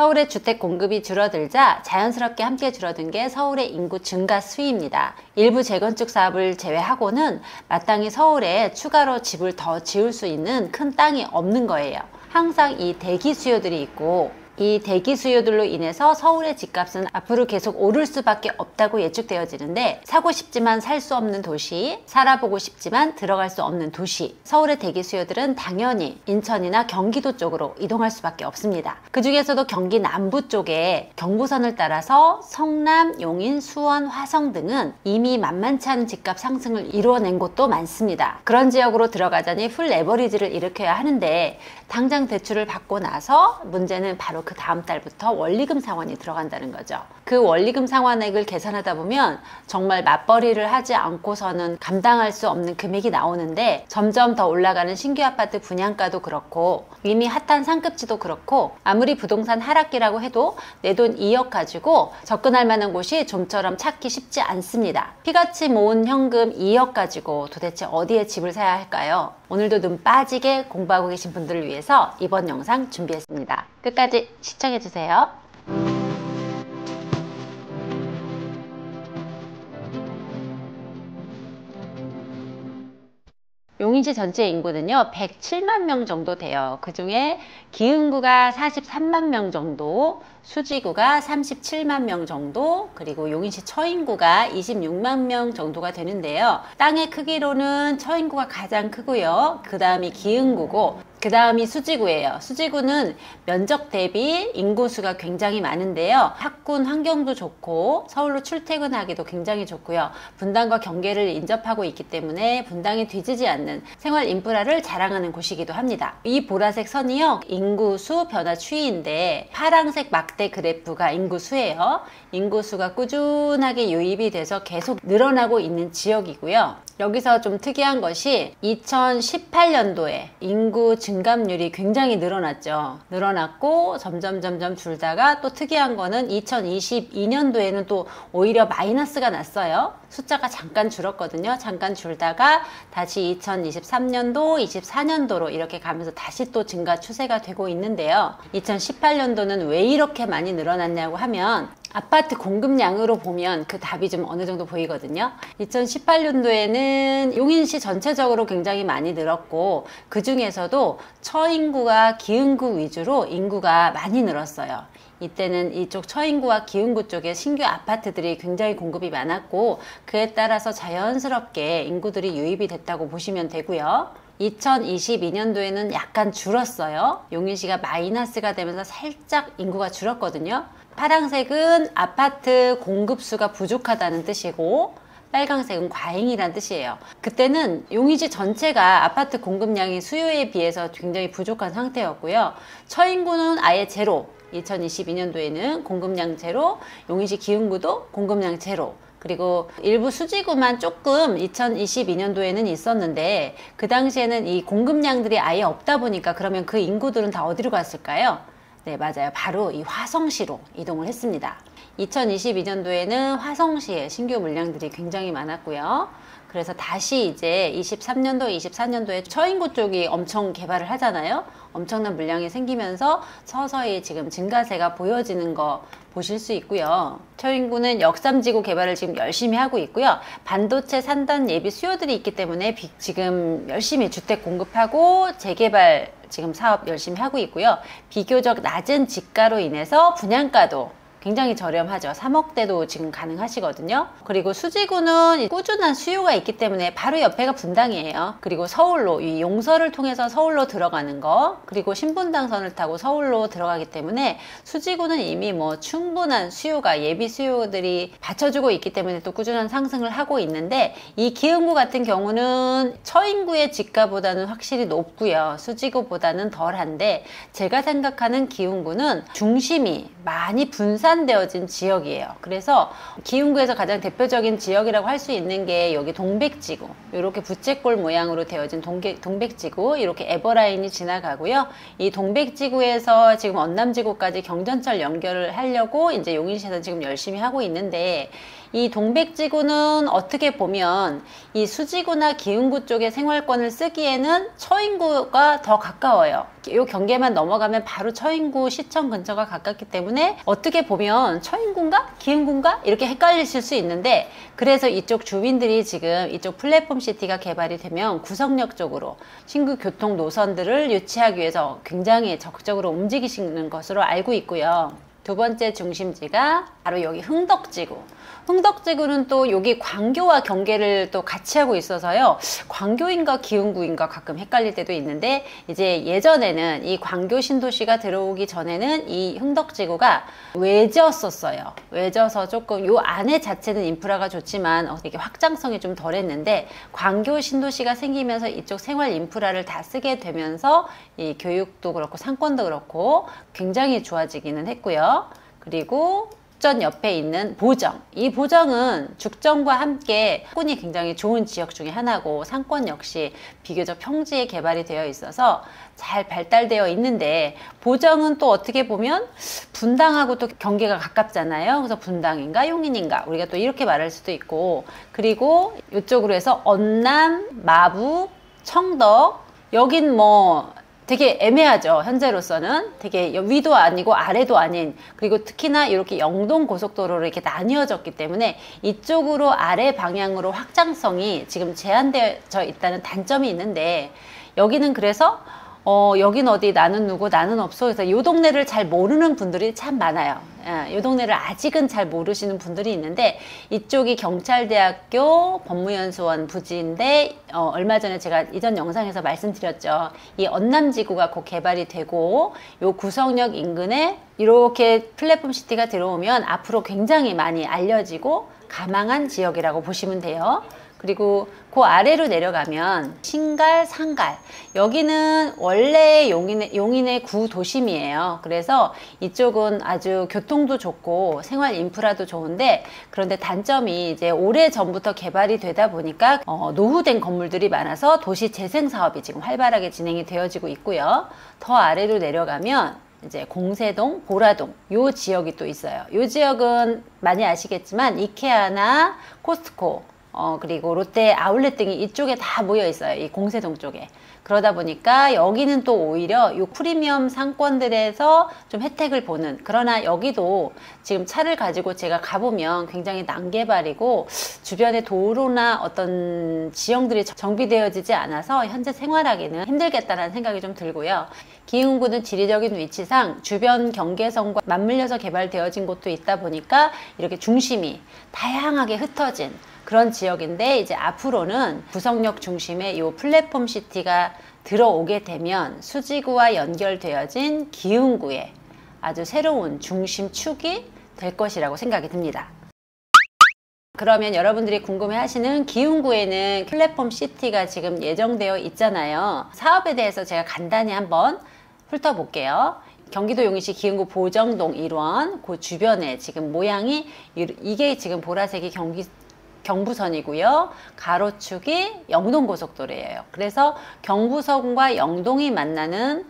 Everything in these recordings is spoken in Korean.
서울의 주택 공급이 줄어들자 자연스럽게 함께 줄어든 게 서울의 인구 증가 수위입니다. 일부 재건축 사업을 제외하고는 마땅히 서울에 추가로 집을 더 지을 수 있는 큰 땅이 없는 거예요. 항상 이 대기 수요들이 있고, 이 대기 수요들로 인해서 서울의 집값은 앞으로 계속 오를 수밖에 없다고 예측되어지는데, 사고 싶지만 살 수 없는 도시, 살아보고 싶지만 들어갈 수 없는 도시, 서울의 대기 수요들은 당연히 인천이나 경기도 쪽으로 이동할 수밖에 없습니다. 그 중에서도 경기 남부 쪽에 경부선을 따라서 성남, 용인, 수원, 화성 등은 이미 만만치 않은 집값 상승을 이루어낸 곳도 많습니다. 그런 지역으로 들어가자니 풀 레버리지를 일으켜야 하는데, 당장 대출을 받고 나서 문제는 바로 그 다음 달부터 원리금 상환이 들어간다는 거죠. 그 원리금 상환액을 계산하다 보면 정말 맞벌이를 하지 않고서는 감당할 수 없는 금액이 나오는데, 점점 더 올라가는 신규 아파트 분양가도 그렇고 이미 핫한 상급지도 그렇고 아무리 부동산 하락기라고 해도 내 돈 2억 가지고 접근할 만한 곳이 좀처럼 찾기 쉽지 않습니다. 피같이 모은 현금 2억 가지고 도대체 어디에 집을 사야 할까요? 오늘도 눈 빠지게 공부하고 계신 분들을 위해서 이번 영상 준비했습니다. 끝까지 시청해주세요. 용인시 전체 인구는요 107만 명 정도 돼요. 그 중에 기흥구가 43만 명 정도, 수지구가 37만 명 정도, 그리고 용인시 처인구가 26만 명 정도가 되는데요. 땅의 크기로는 처인구가 가장 크고요. 그 다음이 기흥구고, 그 다음이 수지구예요. 수지구는 면적 대비 인구수가 굉장히 많은데요. 학군 환경도 좋고 서울로 출퇴근하기도 굉장히 좋고요. 분당과 경계를 인접하고 있기 때문에 분당이 뒤지지 않는 생활 인프라를 자랑하는 곳이기도 합니다. 이 보라색 선이요 인구수 변화 추이인데, 파란색 막대 그래프가 인구수예요. 인구수가 꾸준하게 유입이 돼서 계속 늘어나고 있는 지역이고요. 여기서 좀 특이한 것이 2018년도에 인구 증감률이 굉장히 늘어났죠. 늘어났고 점점 줄다가, 또 특이한 거는 2022년도에는 또 오히려 마이너스가 났어요. 숫자가 잠깐 줄었거든요. 잠깐 줄다가 다시 2023년도, 24년도로 이렇게 가면서 다시 또 증가 추세가 되고 있는데요. 2018년도는 왜 이렇게 많이 늘어났냐고 하면, 아파트 공급량으로 보면 그 답이 좀 어느 정도 보이거든요. 2018년도에는 용인시 전체적으로 굉장히 많이 늘었고, 그 중에서도 처인구가 기흥구 위주로 인구가 많이 늘었어요. 이때는 이쪽 처인구와 기흥구 쪽에 신규 아파트들이 굉장히 공급이 많았고, 그에 따라서 자연스럽게 인구들이 유입이 됐다고 보시면 되고요. 2022년도에는 약간 줄었어요. 용인시가 마이너스가 되면서 살짝 인구가 줄었거든요. 파란색은 아파트 공급수가 부족하다는 뜻이고, 빨강색은 과잉이란 뜻이에요. 그때는 용인시 전체가 아파트 공급량이 수요에 비해서 굉장히 부족한 상태였고요. 처인구는 아예 제로, 2022년도에는 공급량 제로, 용인시 기흥구도 공급량 제로, 그리고 일부 수지구만 조금 2022년도에는 있었는데, 그 당시에는 이 공급량들이 아예 없다 보니까 그러면 그 인구들은 다 어디로 갔을까요? 네, 맞아요. 바로 이 화성시로 이동을 했습니다. 2022년도에는 화성시에 신규 물량들이 굉장히 많았고요. 그래서 다시 이제 23년도, 24년도에 처인구 쪽이 엄청 개발을 하잖아요. 엄청난 물량이 생기면서 서서히 지금 증가세가 보여지는 거 보실 수 있고요. 처인구는 역삼지구 개발을 지금 열심히 하고 있고요. 반도체 산단 예비 수요들이 있기 때문에 지금 열심히 주택 공급하고 재개발 지금 사업 열심히 하고 있고요. 비교적 낮은 지가로 인해서 분양가도 굉장히 저렴하죠. 3억대도 지금 가능하시거든요. 그리고 수지구는 꾸준한 수요가 있기 때문에 바로 옆에가 분당이에요. 그리고 서울로, 이 용서를 통해서 서울로 들어가는 거, 그리고 신분당선을 타고 서울로 들어가기 때문에 수지구는 이미 뭐 충분한 수요가, 예비 수요들이 받쳐주고 있기 때문에 또 꾸준한 상승을 하고 있는데, 이 기흥구 같은 경우는 처인구의 지가보다는 확실히 높고요. 수지구보다는 덜한데, 제가 생각하는 기흥구는 중심이 많이 분산되어진 지역이에요. 그래서 기흥구에서 가장 대표적인 지역이라고 할 수 있는 게 여기 동백지구, 이렇게 부채꼴 모양으로 되어진 동백지구, 이렇게 에버라인이 지나가고요. 이 동백지구에서 지금 언남지구까지 경전철 연결을 하려고 이제 용인시에서 지금 열심히 하고 있는데, 이 동백지구는 어떻게 보면 이 수지구나 기흥구 쪽의 생활권을 쓰기에는 처인구가 더 가까워요. 요 경계만 넘어가면 바로 처인구 시청 근처가 가깝기 때문에 어떻게 보면 처인구인가 기흥구인가 이렇게 헷갈리실 수 있는데, 그래서 이쪽 주민들이 지금 이쪽 플랫폼 시티가 개발이 되면 구성역 쪽으로 신규 교통 노선들을 유치하기 위해서 굉장히 적극적으로 움직이시는 것으로 알고 있고요. 두 번째 중심지가 바로 여기 흥덕지구. 흥덕지구는 또 여기 광교와 경계를 또 같이 하고 있어서요. 광교인가 기흥구인가 가끔 헷갈릴 때도 있는데, 이제 예전에는 이 광교 신도시가 들어오기 전에는 이 흥덕지구가 외졌었어요. 외져서 조금 요 안에 자체는 인프라가 좋지만 이게 확장성이 좀 덜했는데, 광교 신도시가 생기면서 이쪽 생활 인프라를 다 쓰게 되면서 이 교육도 그렇고 상권도 그렇고 굉장히 좋아지기는 했고요. 그리고 죽전 옆에 있는 보정, 이 보정은 죽전과 함께 상권이 굉장히 좋은 지역 중에 하나고, 상권 역시 비교적 평지에 개발이 되어 있어서 잘 발달되어 있는데, 보정은 또 어떻게 보면 분당하고 또 경계가 가깝잖아요. 그래서 분당인가 용인인가 우리가 또 이렇게 말할 수도 있고, 그리고 이쪽으로 해서 언남, 마부, 청덕, 여긴 뭐 되게 애매하죠. 현재로서는 되게 위도 아니고 아래도 아닌, 그리고 특히나 이렇게 영동 고속도로로 이렇게 나뉘어졌기 때문에 이쪽으로 아래 방향으로 확장성이 지금 제한되어 있다는 단점이 있는데, 여기는 그래서 여긴 어디 나는 누구 나는 없어. 그래서 이 동네를 잘 모르는 분들이 참 많아요. 이 동네를 아직은 잘 모르시는 분들이 있는데, 이쪽이 경찰대학교 법무연수원 부지인데, 얼마 전에 제가 이전 영상에서 말씀드렸죠. 이 언남지구가 곧 개발이 되고, 요 구성역 인근에 이렇게 플랫폼 시티가 들어오면 앞으로 굉장히 많이 알려지고 가망한 지역이라고 보시면 돼요. 그리고 그 아래로 내려가면 신갈, 상갈, 여기는 원래 용인의 구도심이에요. 그래서 이쪽은 아주 교통도 좋고 생활 인프라도 좋은데, 그런데 단점이 이제 오래전부터 개발이 되다 보니까 노후된 건물들이 많아서 도시 재생 사업이 지금 활발하게 진행이 되어지고 있고요. 더 아래로 내려가면 이제 공세동, 보라동 요 지역이 또 있어요. 요 지역은 많이 아시겠지만 이케아나 코스트코, 그리고 롯데 아울렛 등이 이쪽에 다 모여 있어요. 이 공세동 쪽에. 그러다 보니까 여기는 또 오히려 이 프리미엄 상권들에서 좀 혜택을 보는, 그러나 여기도 지금 차를 가지고 제가 가보면 굉장히 난개발이고 주변에 도로나 어떤 지형들이 정비되어지지 않아서 현재 생활하기는 힘들겠다라는 생각이 좀 들고요. 기흥구는 지리적인 위치상 주변 경계선과 맞물려서 개발되어진 곳도 있다 보니까 이렇게 중심이 다양하게 흩어진 그런 지역인데, 이제 앞으로는 구성역 중심에 이 플랫폼 시티가 들어오게 되면 수지구와 연결되어진 기흥구에 아주 새로운 중심축이 될 것이라고 생각이 듭니다. 그러면 여러분들이 궁금해 하시는 기흥구에는 플랫폼 시티가 지금 예정되어 있잖아요. 사업에 대해서 제가 간단히 한번 훑어볼게요. 경기도 용인시 기흥구 보정동 1원 그 주변에 지금 모양이 이게 지금 보라색이 경부선이고요. 가로축이 영동고속도로예요. 그래서 경부선과 영동이 만나는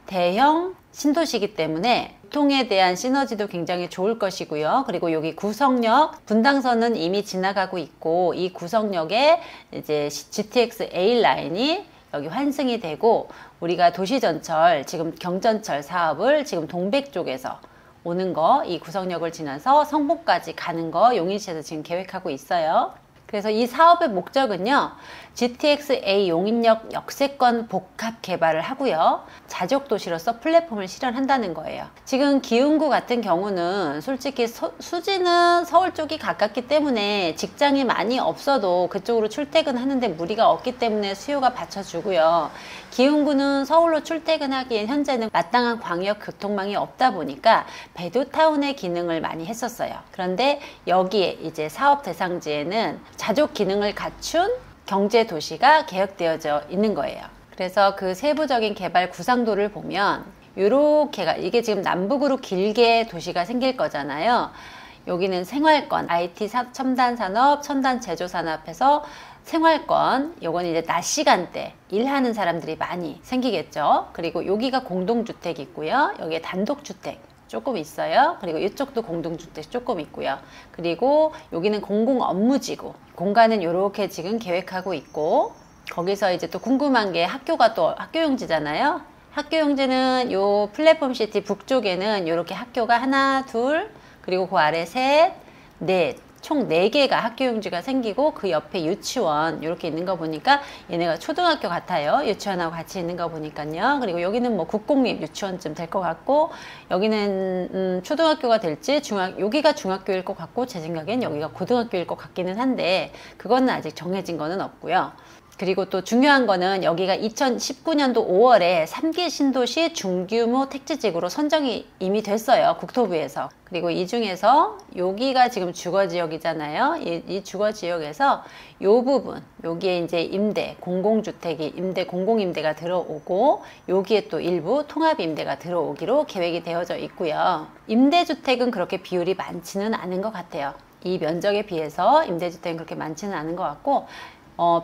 대형 신도시이기 때문에 교통에 대한 시너지도 굉장히 좋을 것이고요. 그리고 여기 구성역, 분당선은 이미 지나가고 있고, 이 구성역에 이제 GTX A 라인이 여기 환승이 되고, 우리가 도시전철, 지금 경전철 사업을 지금 동백 쪽에서 오는 거, 이 구성역을 지나서 성북까지 가는 거 용인시에서 지금 계획하고 있어요. 그래서 이 사업의 목적은요, GTX-A 용인역 역세권 복합 개발을 하고요, 자족도시로서 플랫폼을 실현한다는 거예요. 지금 기흥구 같은 경우는 솔직히 수지는 서울 쪽이 가깝기 때문에 직장이 많이 없어도 그쪽으로 출퇴근하는데 무리가 없기 때문에 수요가 받쳐주고요. 기흥구는 서울로 출퇴근하기엔 현재는 마땅한 광역 교통망이 없다 보니까 배도타운의 기능을 많이 했었어요. 그런데 여기에 이제 사업 대상지에는 자족 기능을 갖춘 경제도시가 계획되어져 있는 거예요. 그래서 그 세부적인 개발 구상도를 보면 이렇게가, 이게 지금 남북으로 길게 도시가 생길 거잖아요. 여기는 생활권, IT 첨단 산업, 첨단 제조 산업에서 생활권, 요건 이제 낮 시간대 일하는 사람들이 많이 생기겠죠. 그리고 여기가 공동주택 있고요. 여기에 단독주택 조금 있어요. 그리고 이쪽도 공동주택 조금 있고요. 그리고 여기는 공공업무지구, 공간은 이렇게 지금 계획하고 있고, 거기서 이제 또 궁금한 게 학교가 또 학교용지잖아요. 학교 용지는 요 플랫폼 시티 북쪽에는 이렇게 학교가 하나, 둘, 그리고 그 아래 셋, 넷, 총 4개가 학교 용지가 생기고 그 옆에 유치원 이렇게 있는 거 보니까 얘네가 초등학교 같아요. 유치원하고 같이 있는 거 보니까요. 그리고 여기는 뭐 국공립 유치원쯤 될 것 같고, 여기는 초등학교가 될지 여기가 중학교일 것 같고, 제 생각엔 여기가 고등학교일 것 같기는 한데 그거는 아직 정해진 거는 없고요. 그리고 또 중요한 거는 여기가 2019년도 5월에 3기 신도시 중규모 택지지구로 선정이 이미 됐어요. 국토부에서. 그리고 이 중에서 여기가 지금 주거지역이잖아요. 이 주거지역에서 요 부분, 여기에 이제 임대, 공공주택이 공공임대가 들어오고, 여기에 또 일부 통합임대가 들어오기로 계획이 되어져 있고요. 임대주택은 그렇게 비율이 많지는 않은 것 같아요. 이 면적에 비해서 임대주택은 그렇게 많지는 않은 것 같고,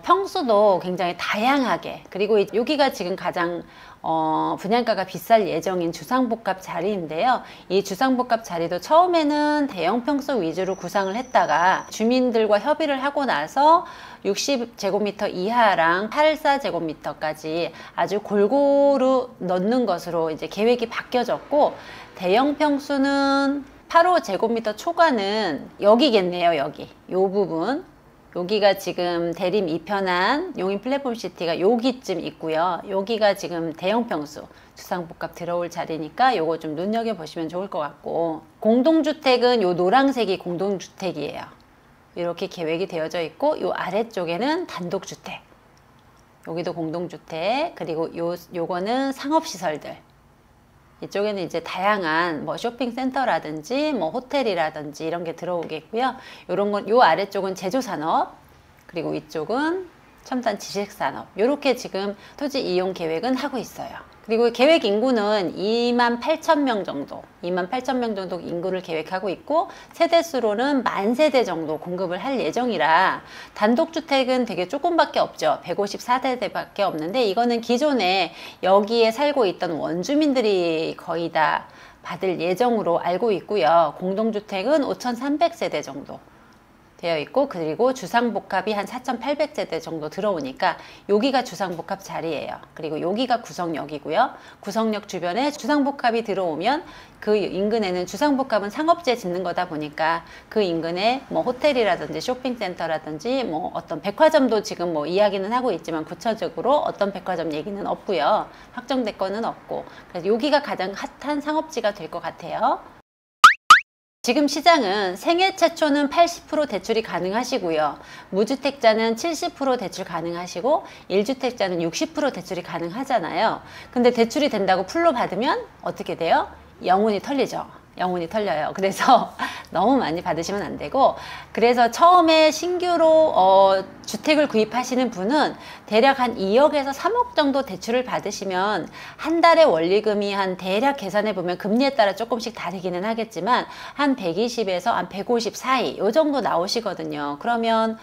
평수도 굉장히 다양하게, 그리고 여기가 지금 가장 분양가가 비쌀 예정인 주상복합 자리인데요. 이 주상복합 자리도 처음에는 대형 평수 위주로 구상을 했다가 주민들과 협의를 하고 나서 60제곱미터 이하랑 84제곱미터까지 아주 골고루 넣는 것으로 이제 계획이 바뀌어졌고, 대형 평수는 85제곱미터 초과는 여기겠네요. 여기 요 부분, 여기가 지금 대림 2편한 용인 플랫폼 시티가 여기쯤 있고요. 여기가 지금 대형 평수 주상복합 들어올 자리니까 요거 좀 눈여겨보시면 좋을 것 같고, 공동주택은 요 노란색이 공동주택이에요. 이렇게 계획이 되어져 있고, 요 아래쪽에는 단독주택, 여기도 공동주택, 그리고 요거는 상업시설들, 이쪽에는 이제 다양한 뭐 쇼핑센터라든지 뭐 호텔이라든지 이런 게 들어오겠고요. 요런 건, 요 아래쪽은 제조산업, 그리고 이쪽은 첨단 지식산업, 요렇게 지금 토지 이용 계획은 하고 있어요. 그리고 계획 인구는 28,000명 정도, 28,000명 정도 인구를 계획하고 있고, 세대수로는 10,000세대 정도 공급을 할 예정이라, 단독주택은 되게 조금밖에 없죠. 154세대밖에 없는데, 이거는 기존에 여기에 살고 있던 원주민들이 거의 다 받을 예정으로 알고 있고요. 공동주택은 5,300세대 정도 되어 있고, 그리고 주상복합이 한 4,800세대 정도 들어오니까 여기가 주상복합 자리예요. 그리고 여기가 구성역이고요. 구성역 주변에 주상복합이 들어오면 그 인근에는, 주상복합은 상업재 짓는 거다 보니까 그 인근에 뭐 호텔이라든지 쇼핑센터라든지 뭐 어떤 백화점도 지금 뭐 이야기는 하고 있지만 구체적으로 어떤 백화점 얘기는 없고요. 확정된 거는 없고, 그래서 여기가 가장 핫한 상업지가 될 것 같아요. 지금 시장은 생애 최초는 80% 대출이 가능하시고요. 무주택자는 70% 대출 가능하시고 1주택자는 60% 대출이 가능하잖아요. 근데 대출이 된다고 풀로 받으면 어떻게 돼요? 영혼이 털리죠. 영혼이 털려요. 그래서 너무 많이 받으시면 안 되고, 그래서 처음에 신규로 주택을 구입하시는 분은 대략 한 2억에서 3억 정도 대출을 받으시면 한 달에 원리금이 한, 대략 계산해 보면 금리에 따라 조금씩 다르기는 하겠지만 한 120에서 한 150 사이 요 정도 나오시거든요. 그러면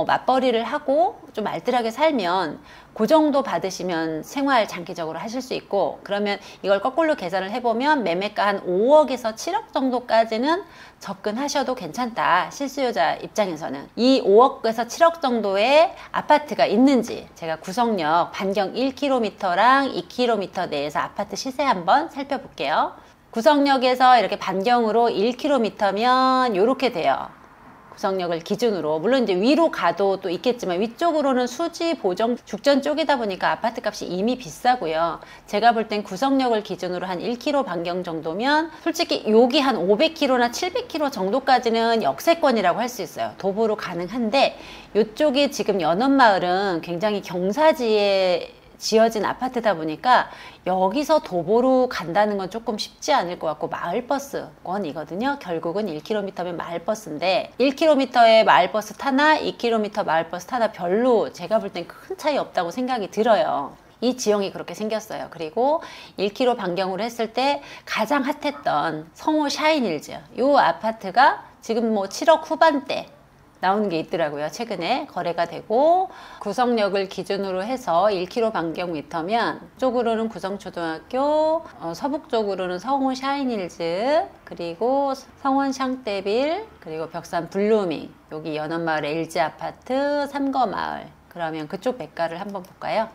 맞벌이를 하고 좀 알뜰하게 살면 그 정도 받으시면 생활 장기적으로 하실 수 있고, 그러면 이걸 거꾸로 계산을 해보면 매매가 한 5억에서 7억 정도까지는 접근하셔도 괜찮다. 실수요자 입장에서는. 이 5억에서 7억 정도의 아파트가 있는지, 제가 구성역 반경 1km랑 2km 내에서 아파트 시세 한번 살펴볼게요. 구성역에서 이렇게 반경으로 1km면 이렇게 돼요. 구성역을 기준으로. 물론 이제 위로 가도 또 있겠지만 위쪽으로는 수지, 보정, 죽전 쪽이다 보니까 아파트 값이 이미 비싸고요. 제가 볼 땐 구성역을 기준으로 한 1km 반경 정도면 솔직히 여기 한 500km나 700km 정도까지는 역세권이라고 할 수 있어요. 도보로 가능한데, 이쪽이 지금 연원마을은 굉장히 경사지에 지어진 아파트다 보니까 여기서 도보로 간다는 건 조금 쉽지 않을 것 같고, 마을버스권이거든요. 결국은 1km면 마을버스인데 1km에 마을버스 타나 2km 마을버스 타나 별로 제가 볼 땐 큰 차이 없다고 생각이 들어요. 이 지형이 그렇게 생겼어요. 그리고 1km 반경으로 했을 때 가장 핫했던 성호 샤인힐즈, 이 아파트가 지금 뭐 7억 후반대 나오는 게 있더라고요. 최근에 거래가 되고, 구성역을 기준으로 해서 1km 반경미터면 쪽으로는 구성초등학교, 서북 쪽으로는 성호 샤인힐즈, 그리고 성원 샹떼빌, 그리고 벽산 블루밍, 여기 연원마을 LG 아파트, 삼거마을. 그러면 그쪽 매가를 한번 볼까요?